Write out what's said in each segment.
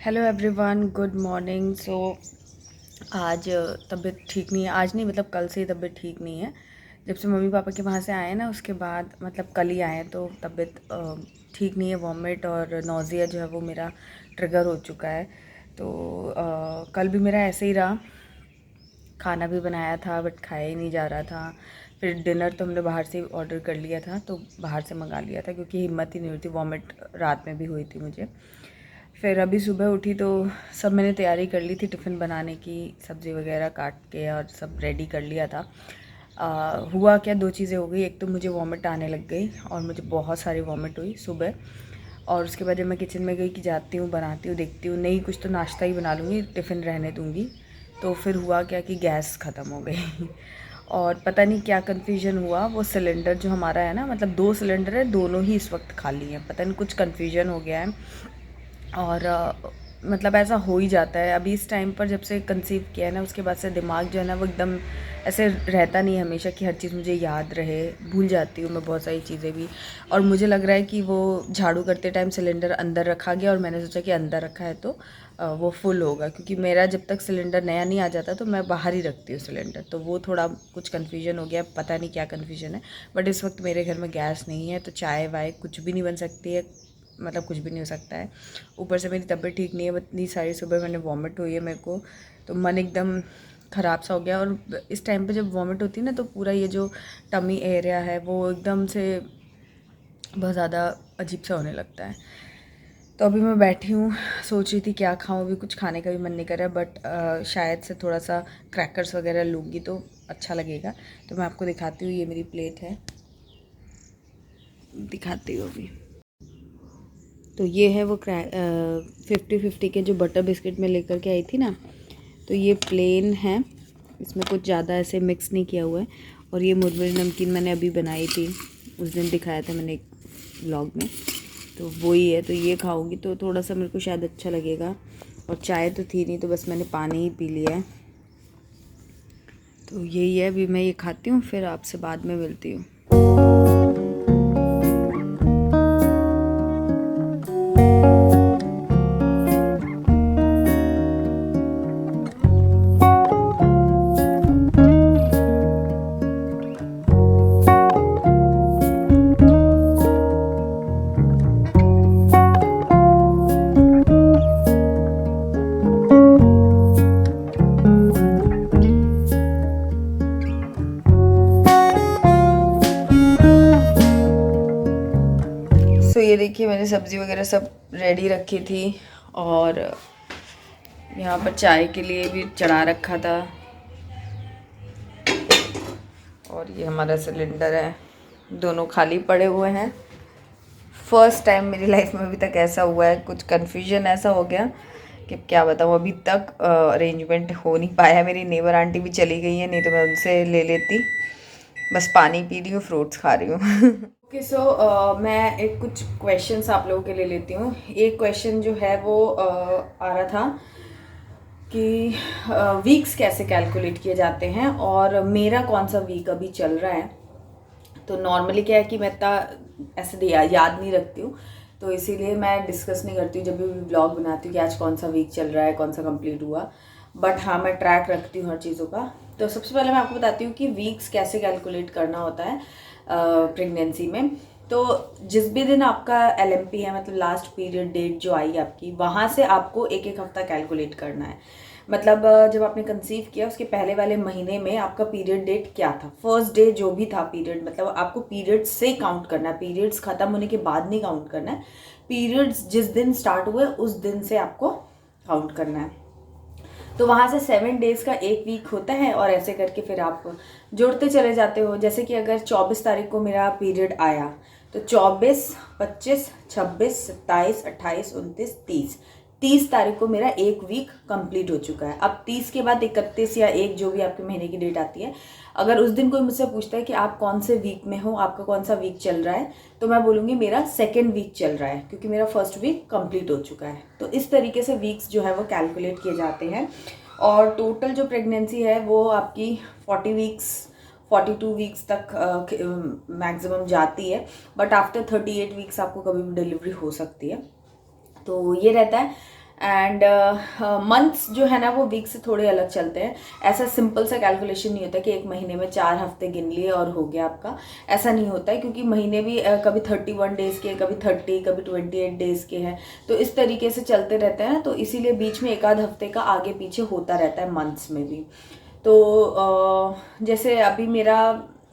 Hello everyone, good morning. आज तबीयत ठीक नहीं है। आज नहीं, मतलब कल से ही तबीयत ठीक नहीं है। जब से मम्मी पापा के वहाँ से आए ना, उसके बाद मतलब कल ही आए हैं, तो तबीयत ठीक नहीं है। वॉमिट और नौजिया जो है वो मेरा ट्रिगर हो चुका है। तो कल भी मेरा ऐसे ही रहा। खाना भी बनाया था बट खाया ही नहीं जा रहा था। फिर डिनर तो हमने बाहर से ऑर्डर कर लिया था, तो बाहर से मंगा लिया था क्योंकि हिम्मत ही नहीं हुई थी। वॉमिट रात में भी हुई थी मुझे। फिर अभी सुबह उठी तो सब मैंने तैयारी कर ली थी टिफ़िन बनाने की, सब्ज़ी वगैरह काट के और सब रेडी कर लिया था। हुआ क्या, दो चीज़ें हो गई। एक तो मुझे वॉमिट आने लग गई और मुझे बहुत सारी वॉमिट हुई सुबह। और उसके बाद जब मैं किचन में गई कि जाती हूँ, बनाती हूँ, देखती हूँ, नहीं कुछ तो नाश्ता ही बना लूँगी, टिफ़िन रहने दूँगी। तो फिर हुआ क्या कि गैस ख़त्म हो गई और पता नहीं क्या कन्फ्यूजन हुआ। वो सिलेंडर जो हमारा है ना, मतलब 2 सिलेंडर है, दोनों ही इस वक्त खाली हैं। पता नहीं कुछ कन्फ्यूजन हो गया है। और मतलब ऐसा हो ही जाता है अभी इस टाइम पर। जब से कंसीव किया है ना, उसके बाद से दिमाग जो है ना वो एकदम ऐसे रहता नहीं हमेशा कि हर चीज़ मुझे याद रहे। भूल जाती हूँ मैं बहुत सारी चीज़ें भी। और मुझे लग रहा है कि वो झाड़ू करते टाइम सिलेंडर अंदर रखा गया और मैंने सोचा कि अंदर रखा है तो वो फुल होगा, क्योंकि मेरा जब तक सिलेंडर नया नहीं आ जाता तो मैं बाहर ही रखती हूँ सिलेंडर। तो वो थोड़ा कुछ कन्फ्यूजन हो गया, पता नहीं क्या कन्फ्यूजन है। बट इस वक्त मेरे घर में गैस नहीं है, तो चाय वाय कुछ भी नहीं बन सकती है, मतलब कुछ भी नहीं हो सकता है। ऊपर से मेरी तबीयत ठीक नहीं है, इतनी सारी सुबह मैंने वॉमिट हुई है मेरे को, तो मन एकदम ख़राब सा हो गया। और इस टाइम पे जब वॉमिट होती है ना, तो पूरा ये जो टमी एरिया है वो एकदम से बहुत ज़्यादा अजीब सा होने लगता है। तो अभी मैं बैठी हूँ, सोच रही थी क्या खाऊं। अभी कुछ खाने का भी मन नहीं कर रहा है, बट शायद से थोड़ा सा क्रैकर्स वगैरह लूँगी तो अच्छा लगेगा। तो मैं आपको दिखाती हूँ, ये मेरी प्लेट है, दिखाती हूँ अभी। तो ये है वो 50-50 के जो बटर बिस्किट में लेकर के आई थी ना, तो ये प्लेन है, इसमें कुछ ज़्यादा ऐसे मिक्स नहीं किया हुआ है। और ये मुरमुरे नमकीन मैंने अभी बनाई थी, उस दिन दिखाया था मैंने एक व्लॉग में, तो वही है। तो ये खाऊंगी तो थोड़ा सा मेरे को शायद अच्छा लगेगा। और चाय तो थी नहीं, तो बस मैंने पानी ही पी लिया है। तो यही है, अभी मैं ये खाती हूँ, फिर आपसे बाद में मिलती हूँ। तो ये देखिए, मैंने सब्ज़ी वगैरह सब रेडी रखी थी और यहाँ पर चाय के लिए भी चढ़ा रखा था। और ये हमारा सिलेंडर है, दोनों खाली पड़े हुए हैं। फर्स्ट टाइम मेरी लाइफ में अभी तक ऐसा हुआ है, कुछ कन्फ्यूजन ऐसा हो गया कि क्या बताऊँ। अभी तक अरेंजमेंट हो नहीं पाया। मेरी नेबर आंटी भी चली गई है, नहीं तो मैं उनसे ले लेती। बस पानी पी रही हूँ, फ्रूट्स खा रही हूँ ओके, सो मैं एक कुछ क्वेश्चंस आप लोगों के लिए लेती हूँ। एक क्वेश्चन जो है वो आ रहा था कि वीक्स कैसे कैलकुलेट किए जाते हैं और मेरा कौन सा वीक अभी चल रहा है। तो नॉर्मली क्या है कि मैं इतना ऐसे याद नहीं रखती हूँ, तो इसीलिए मैं डिस्कस नहीं करती हूँ जब भी ब्लॉग बनाती हूँ कि आज कौन सा वीक चल रहा है, कौन सा कंप्लीट हुआ। बट हाँ, मैं ट्रैक रखती हूँ हर चीज़ों का। तो सबसे पहले मैं आपको बताती हूँ कि वीक्स कैसे कैलकुलेट करना होता है प्रेगनेंसी में। तो जिस भी दिन आपका LMP है, मतलब लास्ट पीरियड डेट जो आई आपकी, वहाँ से आपको एक एक हफ्ता कैलकुलेट करना है। मतलब जब आपने कंसीव किया उसके पहले वाले महीने में आपका पीरियड डेट क्या था, फर्स्ट डे जो भी था पीरियड, मतलब आपको पीरियड्स से काउंट करना है। पीरियड्स खत्म होने के बाद नहीं काउंट करना है, पीरियड्स जिस दिन स्टार्ट हुए उस दिन से आपको काउंट करना है। तो वहाँ से 7 डेज का एक वीक होता है और ऐसे करके फिर आप जोड़ते चले जाते हो। जैसे कि अगर 24 तारीख को मेरा पीरियड आया तो 24, 25, 26, 27, 28, 29, 30, 30 तारीख को मेरा एक वीक कंप्लीट हो चुका है। अब 30 के बाद 31 या 1 जो भी आपके महीने की डेट आती है, अगर उस दिन कोई मुझसे पूछता है कि आप कौन से वीक में हो, आपका कौन सा वीक चल रहा है, तो मैं बोलूँगी मेरा सेकेंड वीक चल रहा है, क्योंकि मेरा फर्स्ट वीक कंप्लीट हो चुका है। तो इस तरीके से वीक्स जो है वो कैलकुलेट किए जाते हैं। और टोटल जो प्रेगनेंसी है वो आपकी 42 वीक्स तक मैक्सिमम जाती है, बट आफ्टर 38 वीक्स आपको कभी भी डिलीवरी हो सकती है। तो ये रहता है। एंड मंथ्स जो है ना वो वीक से थोड़े अलग चलते हैं। ऐसा सिंपल सा कैलकुलेशन नहीं होता कि एक महीने में 4 हफ्ते गिन लिए और हो गया आपका, ऐसा नहीं होता है, क्योंकि महीने भी कभी 31 डेज़ के, कभी 30, कभी 28 डेज़ के हैं, तो इस तरीके से चलते रहते हैं। तो इसीलिए बीच में एक आध हफ्ते का आगे पीछे होता रहता है मंथ्स में भी। तो जैसे अभी मेरा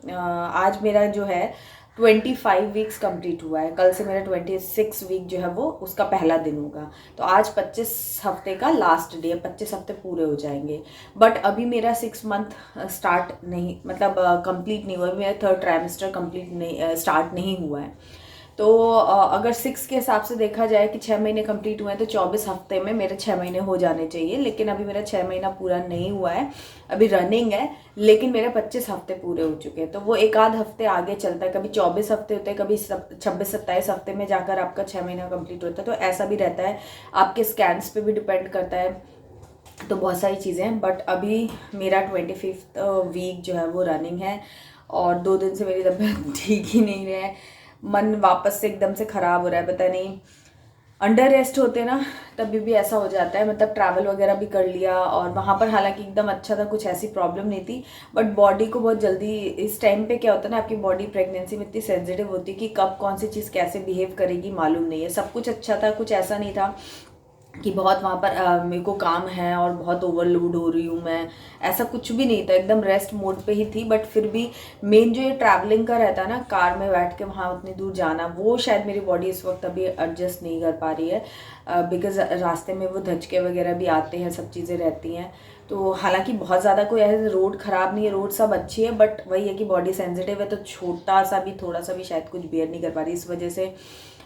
आज मेरा जो है 25 वीक्स कंप्लीट हुआ है, कल से मेरा 26 वीक जो है वो उसका पहला दिन होगा। तो आज 25 हफ्ते का लास्ट डे है, 25 हफ्ते पूरे हो जाएंगे। बट अभी मेरा 6 मंथ स्टार्ट नहीं, मतलब कंप्लीट नहीं हुआ, अभी मेरा 3rd ट्राइमेस्टर कंप्लीट नहीं, स्टार्ट नहीं हुआ है। तो अगर 6 के हिसाब से देखा जाए कि 6 महीने कंप्लीट हुए हैं, तो 24 हफ्ते में मेरे 6 महीने हो जाने चाहिए, लेकिन अभी मेरा 6 महीना पूरा नहीं हुआ है, अभी रनिंग है, लेकिन मेरे 25 हफ्ते पूरे हो चुके हैं। तो वो एक आध हफ्ते आगे चलता है, कभी 24 हफ्ते होते हैं, कभी 26-27 हफ्ते में जाकर आपका 6 महीना कंप्लीट होता है। तो ऐसा भी रहता है, आपके स्कैन्स पे भी डिपेंड करता है, तो बहुत सारी चीज़ें हैं। बट अभी मेरा 25th वीक जो है वो रनिंग है, और 2 दिन से मेरी तबीयत ठीक ही नहीं है, मन वापस से एकदम से ख़राब हो रहा है, पता नहीं। अंडर रेस्ट होते ना तभी भी ऐसा हो जाता है, मतलब ट्रैवल वगैरह भी कर लिया, और वहाँ पर हालांकि एकदम अच्छा था, कुछ ऐसी प्रॉब्लम नहीं थी, बट बॉडी को बहुत जल्दी, इस टाइम पे क्या होता है ना, आपकी बॉडी प्रेगनेंसी में इतनी सेंसिटिव होती है कि कब कौन सी चीज़ कैसे बिहेव करेगी मालूम नहीं है। सब कुछ अच्छा था, कुछ ऐसा नहीं था कि बहुत वहाँ पर मेरे को काम है और बहुत ओवरलोड हो रही हूँ मैं, ऐसा कुछ भी नहीं था, एकदम रेस्ट मोड पे ही थी। बट फिर भी मेन जो ये ट्रैवलिंग का रहता है ना, कार में बैठ के वहाँ उतनी दूर जाना, वो शायद मेरी बॉडी इस वक्त अभी एडजस्ट नहीं कर पा रही है, बिकॉज रास्ते में वो धचके वगैरह भी आते हैं, सब चीज़ें रहती हैं। तो हालांकि बहुत ज़्यादा कोई ऐसे रोड ख़राब नहीं है, रोड सब अच्छी है, बट वही है कि बॉडी सेंसिटिव है, तो छोटा सा भी, थोड़ा सा भी शायद कुछ बेयर नहीं कर पा रही, इस वजह से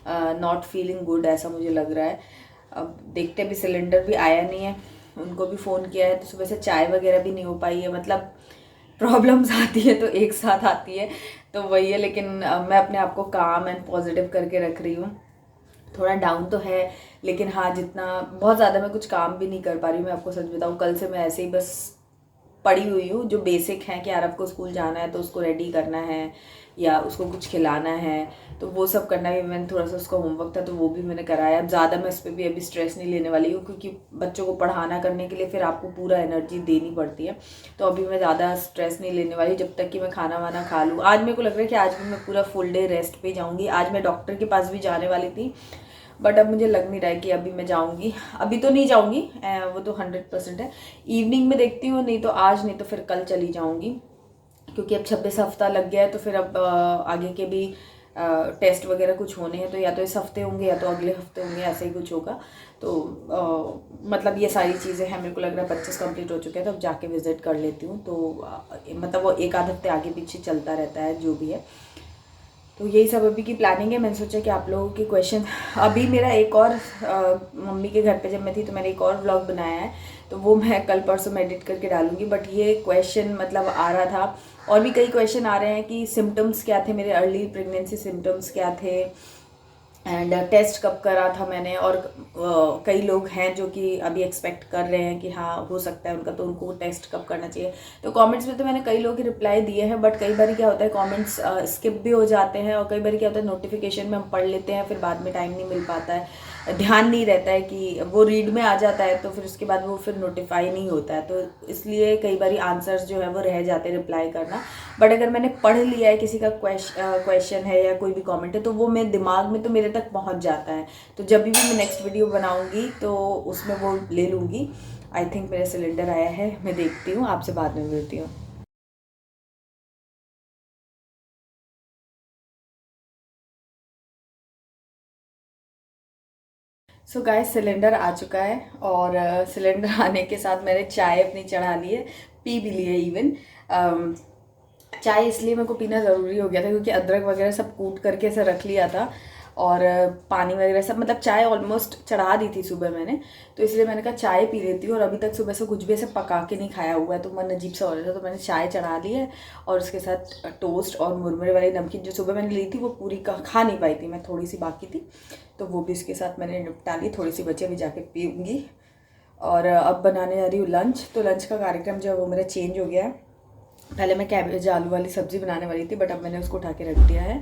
नॉट फीलिंग गुड ऐसा मुझे लग रहा है। अब देखते, भी सिलेंडर भी आया नहीं है, उनको भी फ़ोन किया है, तो सुबह से चाय वगैरह भी नहीं हो पाई है, मतलब प्रॉब्लम्स आती है तो एक साथ आती है, तो वही है। लेकिन मैं अपने आप को काम एंड पॉजिटिव करके रख रही हूँ। थोड़ा डाउन तो है, लेकिन हाँ, जितना बहुत ज़्यादा मैं कुछ काम भी नहीं कर पा रही हूँ, मैं आपको सच बताऊँ। कल से मैं ऐसे ही बस पड़ी हुई हूँ, जो बेसिक हैं कि यार आपको स्कूल जाना है तो उसको रेडी करना है, या उसको कुछ खिलाना है, तो वो सब करना भी, मैंने थोड़ा सा उसका होमवर्क था तो वो भी मैंने कराया। अब ज़्यादा मैं इस पर भी अभी स्ट्रेस नहीं लेने वाली हूँ, क्योंकि बच्चों को पढ़ाना करने के लिए फिर आपको पूरा एनर्जी देनी पड़ती है, तो अभी मैं ज़्यादा स्ट्रेस नहीं लेने वाली जब तक कि मैं खाना वाना खा लूँ। आज मेरे को लग रहा है कि आज भी मैं पूरा फुल डे रेस्ट पे जाऊँगी। आज मैं डॉक्टर के पास भी जाने वाली थी, बट अब मुझे लग नहीं रहा है कि अभी मैं जाऊंगी, अभी तो नहीं जाऊंगी, वो तो 100% है। इवनिंग में देखती हूँ, नहीं तो आज, नहीं तो फिर कल चली जाऊंगी, क्योंकि अब 26 हफ्ता लग गया है, तो फिर अब आगे के भी टेस्ट वगैरह कुछ होने हैं, तो या तो इस हफ्ते होंगे या तो अगले हफ्ते होंगे, ऐसे ही कुछ होगा। तो मतलब ये सारी चीज़ें हैं, मेरे को लग रहा है 25 कंप्लीट हो चुके हैं, तो अब जाके विजिट कर लेती हूँ। तो मतलब वो एक आध हफ्ते आगे पीछे चलता रहता है जो भी है। तो यही सब अभी की प्लानिंग है। मैंने सोचा कि आप लोगों के क्वेश्चन, अभी मेरा एक और मम्मी के घर पे जब मैं थी तो मैंने एक और व्लॉग बनाया है, तो वो मैं कल परसों में एडिट करके डालूंगी। बट ये क्वेश्चन मतलब आ रहा था, और भी कई क्वेश्चन आ रहे हैं कि सिम्टम्स क्या थे मेरे, अर्ली प्रेगनेंसी सिम्टम्स क्या थे, एंड टेस्ट कब करा था मैंने। और कई लोग हैं जो कि अभी एक्सपेक्ट कर रहे हैं कि हाँ हो सकता है उनका, तो उनको टेस्ट कब करना चाहिए। तो कमेंट्स में तो मैंने कई लोगों के रिप्लाई दिए हैं, बट कई बार क्या होता है कमेंट्स स्किप भी हो जाते हैं, और कई बार क्या होता है नोटिफिकेशन में हम पढ़ लेते हैं, फिर बाद में टाइम नहीं मिल पाता है, ध्यान नहीं रहता है कि वो रीड में आ जाता है, तो फिर उसके बाद वो फिर नोटिफाई नहीं होता है, तो इसलिए कई बार आंसर्स जो है वो रह जाते हैं रिप्लाई करना। बट अगर मैंने पढ़ लिया है किसी का क्वेश्चन है या कोई भी कमेंट है, तो वो मेरे दिमाग में तो मेरे तक पहुंच जाता है, तो जब भी मैं नेक्स्ट वीडियो बनाऊंगी तो उसमें वो ले लूँगी। आई थिंक मेरा सिलेंडर आया है, मैं देखती हूँ, आपसे बाद में मिलती हूँ। सो गाइस, सिलेंडर आ चुका है, और सिलेंडर आने के साथ मैंने चाय अपनी चढ़ा ली है, पी भी ली है इवन। चाय इसलिए मेरे को पीना ज़रूरी हो गया था क्योंकि अदरक वगैरह सब कूट करके ऐसे रख लिया था, और पानी वगैरह सब, मतलब चाय ऑलमोस्ट चढ़ा दी थी सुबह मैंने, तो इसलिए मैंने कहा चाय पी लेती हूँ। और अभी तक सुबह से कुछ भी ऐसे पका के नहीं खाया हुआ है, तो मन अजीब सा हो रहा था, तो मैंने चाय चढ़ा ली है, और उसके साथ टोस्ट और मुरमुरे वाली नमकीन जो सुबह मैंने ली थी वो पूरी खा नहीं पाई थी मैं, थोड़ी सी बाकी थी, तो वो भी इसके साथ मैंने निपटा ली, थोड़ी सी बची अभी जाके पीऊँगी। और अब बनाने जा रही हूँ लंच, तो लंच का कार्यक्रम जो है वो मेरा चेंज हो गया है। पहले मैं कैबेज आलू वाली सब्ज़ी बनाने वाली थी, बट अब मैंने उसको उठा के रख दिया है,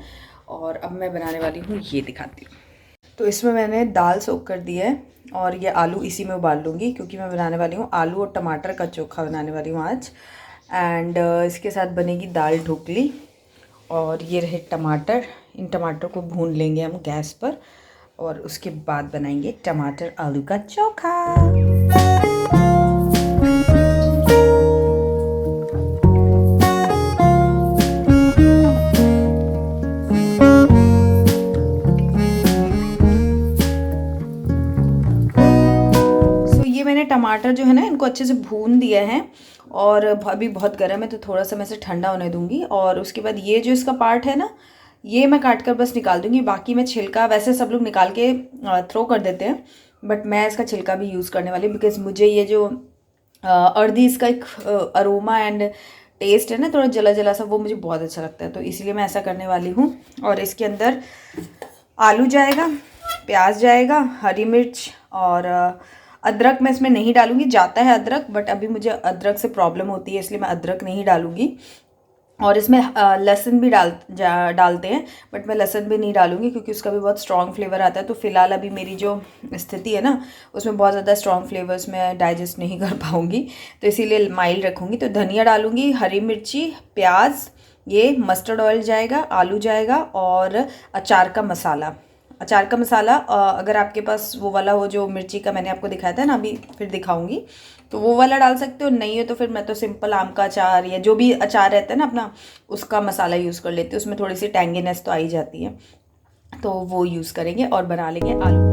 और अब मैं बनाने वाली हूँ, ये दिखाती हूँ। तो इसमें मैंने दाल सोक कर दी है और ये आलू इसी में उबाल लूँगी, क्योंकि मैं बनाने वाली हूँ आलू और टमाटर का चोखा बनाने वाली हूँ आज। एंड इसके साथ बनेगी दाल ढोकली। और ये रहे टमाटर, इन टमाटर को भून लेंगे हम गैस पर और उसके बाद बनाएंगे टमाटर आलू का चोखा। टमाटर जो है ना, इनको अच्छे से भून दिया है और अभी बहुत गर्म है तो थोड़ा सा मैं इसे ठंडा होने दूंगी। और उसके बाद ये जो इसका पार्ट है ना, ये मैं काट कर बस निकाल दूंगी। बाकी मैं छिलका, वैसे सब लोग निकाल के थ्रो कर देते हैं, बट मैं इसका छिलका भी यूज़ करने वाली, बिकॉज मुझे ये जो अर्दी इसका एक अरोमा एंड टेस्ट है ना, थोड़ा जला जला सा, वो मुझे बहुत अच्छा लगता है, तो इसलिए मैं ऐसा करने वाली हूँ। और इसके अंदर आलू जाएगा, प्याज जाएगा, हरी मिर्च और अदरक मैं इसमें नहीं डालूंगी। जाता है अदरक, बट अभी मुझे अदरक से प्रॉब्लम होती है, इसलिए मैं अदरक नहीं डालूंगी। और इसमें लहसुन भी डालते हैं, बट मैं लहसुन भी नहीं डालूंगी क्योंकि उसका भी बहुत स्ट्रॉन्ग फ्लेवर आता है। तो फिलहाल अभी मेरी जो स्थिति है ना, उसमें बहुत ज़्यादा स्ट्रॉन्ग फ्लेवर्स मैं डाइजेस्ट नहीं कर पाऊँगी, तो इसीलिए माइल्ड रखूँगी। तो धनिया डालूँगी, हरी मिर्ची, प्याज, ये मस्टर्ड ऑयल जाएगा, आलू जाएगा और अचार का मसाला। अचार का मसाला अगर आपके पास वो वाला हो जो मिर्ची का मैंने आपको दिखाया था ना, अभी फिर दिखाऊंगी, तो वो वाला डाल सकते हो। नहीं है तो फिर मैं तो सिंपल आम का अचार या जो भी अचार रहता है ना अपना, उसका मसाला यूज़ कर लेती हूँ। उसमें थोड़ी सी टैंगीनेस तो आ ही जाती है, तो वो यूज़ करेंगे और बना लेंगे आलू।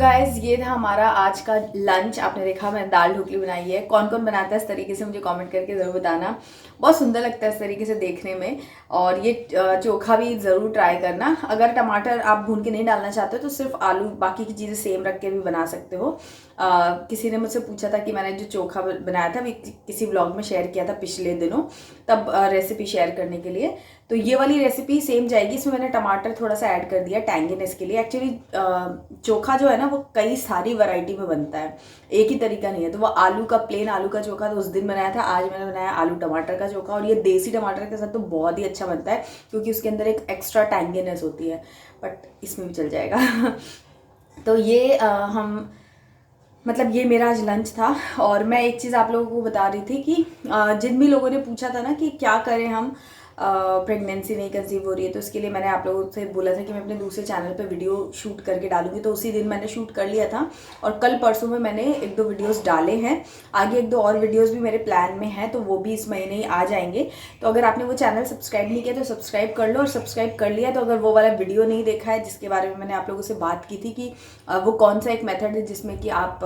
गाइस ये था हमारा आज का लंच। आपने देखा मैंने दाल ढोकली बनाई है। कौन कौन बनाता है इस तरीके से मुझे कमेंट करके ज़रूर बताना, बहुत सुंदर लगता है इस तरीके से देखने में। और ये चोखा भी ज़रूर ट्राई करना। अगर टमाटर आप भून के नहीं डालना चाहते हो तो सिर्फ आलू बाकी की चीज़ें सेम रख के भी बना सकते हो। किसी ने मुझसे पूछा था कि मैंने जो चोखा बनाया था किसी व्लॉग में शेयर किया था पिछले दिनों, तब रेसिपी शेयर करने के लिए, तो ये वाली रेसिपी सेम जाएगी। इसमें मैंने टमाटर थोड़ा सा ऐड कर दिया टैंगीनेस के लिए। एक्चुअली चोखा जो है ना वो कई सारी वैरायटी में बनता है, एक ही तरीका नहीं है। तो वो आलू का प्लेन आलू का चोखा तो उस दिन बनाया था, आज मैंने बनाया आलू टमाटर का चोखा। और ये देसी टमाटर के साथ तो बहुत ही अच्छा बनता है क्योंकि उसके अंदर एक एक्स्ट्रा टैंगीनेस होती है, बट इसमें भी चल जाएगा। तो ये मतलब ये मेरा आज लंच था। और मैं एक चीज़ आप लोगों को बता रही थी कि जिन भी लोगों ने पूछा था ना कि क्या करें हम प्रेगनेंसी नहीं कंसीव हो रही है, तो उसके लिए मैंने आप लोगों से बोला था कि मैं अपने दूसरे चैनल पे वीडियो शूट करके डालूंगी, तो उसी दिन मैंने शूट कर लिया था और कल परसों में मैंने 1-2 वीडियोस डाले हैं। आगे 1-2 और वीडियोस भी मेरे प्लान में हैं, तो वो भी इस महीने ही आ जाएंगे। तो अगर आपने वो चैनल सब्सक्राइब नहीं किया तो सब्सक्राइब कर लो, और सब्सक्राइब कर लिया तो अगर वो वाला वीडियो नहीं देखा है जिसके बारे में मैंने आप लोगों से बात की थी कि वो कौन सा एक मेथड है जिसमें कि आप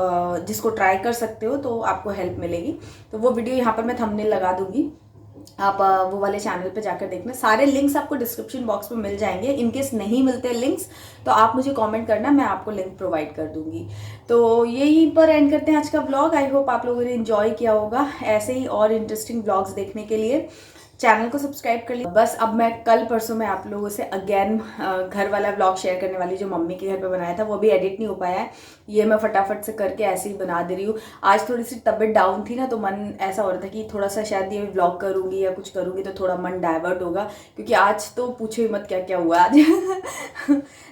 जिसको ट्राई कर सकते हो तो आपको हेल्प मिलेगी, तो वो वीडियो यहाँ पर मैं थंबनेल लगा दूंगी, आप वो वाले चैनल पे जाकर देखना। सारे लिंक्स आपको डिस्क्रिप्शन बॉक्स में मिल जाएंगे। इनकेस नहीं मिलते लिंक्स तो आप मुझे कमेंट करना, मैं आपको लिंक प्रोवाइड कर दूंगी। तो यहीं पर एंड करते हैं आज का व्लॉग। आई होप आप लोगों ने एंजॉय किया होगा। ऐसे ही और इंटरेस्टिंग व्लॉग्स देखने के लिए चैनल को सब्सक्राइब कर लीजिए। बस अब मैं कल परसों में आप लोगों से अगेन घर वाला व्लॉग शेयर करने वाली, जो मम्मी के घर पे बनाया था, वो भी एडिट नहीं हो पाया है, ये मैं फटाफट से करके ऐसे ही बना दे रही हूँ। आज थोड़ी सी तबीयत डाउन थी ना, तो मन ऐसा हो रहा था कि थोड़ा सा शायद ये व्लॉग करूँगी या कुछ करूँगी तो थोड़ा मन डाइवर्ट होगा, क्योंकि आज तो पूछो ही मत क्या क्या हुआ आज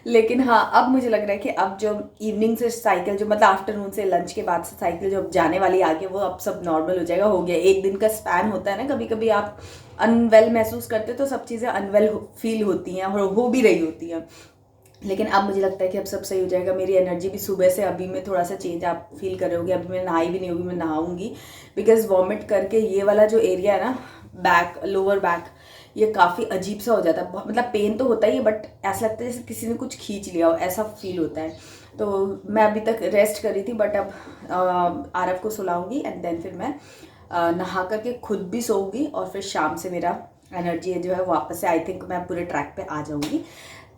लेकिन हाँ, अब मुझे लग रहा है कि अब जो इवनिंग से साइकिल, जो मतलब आफ्टरनून से लंच के बाद से साइकिल जो जाने वाली आगे, वो अब सब नॉर्मल हो जाएगा। हो गया, एक दिन का स्पैन होता है ना, कभी कभी आप अनवेल महसूस करते तो सब चीज़ें अनवेल फील होती हैं और हो भी रही होती हैं, लेकिन अब मुझे लगता है कि अब सब सही हो जाएगा। मेरी एनर्जी भी सुबह से अभी में थोड़ा सा चेंज आप फील कर रहे होगे। अभी मैं नहाई भी नहीं होगी, मैं नहाऊंगी, बिकॉज वॉमिट करके ये वाला जो एरिया है ना, बैक, लोअर बैक, ये काफ़ी अजीब सा हो जाता है। मतलब पेन तो होता ही है, बट ऐसा लगता है जैसे किसी ने कुछ खींच लिया हो, ऐसा फील होता है। तो मैं अभी तक रेस्ट कर रही थी, बट अब आरव को सुलाऊंगी एंड देन फिर मैं नहा करके खुद भी सोऊंगी, और फिर शाम से मेरा एनर्जी जो है वापस से, आई थिंक मैं पूरे ट्रैक पे आ जाऊंगी।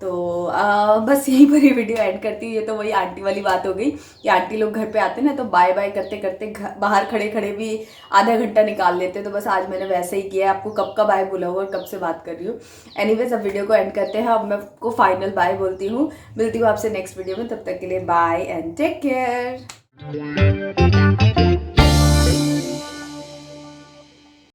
तो बस यहीं पर ही वीडियो एंड करती हूँ। ये तो वही आंटी वाली बात हो गई कि आंटी लोग घर पे आते हैं ना, तो बाय बाय करते करते बाहर खड़े खड़े भी आधा घंटा निकाल लेते, तो बस आज मैंने वैसे ही किया। आपको कब का बाय बोला हुआ और कब से बात कर रही हूँ। एनीवेज, अब वीडियो को एंड करते हैं। अब मैं आपको फाइनल बाय बोलती हूँ। मिलती हूँ आपसे नेक्स्ट वीडियो में, तब तक के लिए बाय एंड टेक केयर।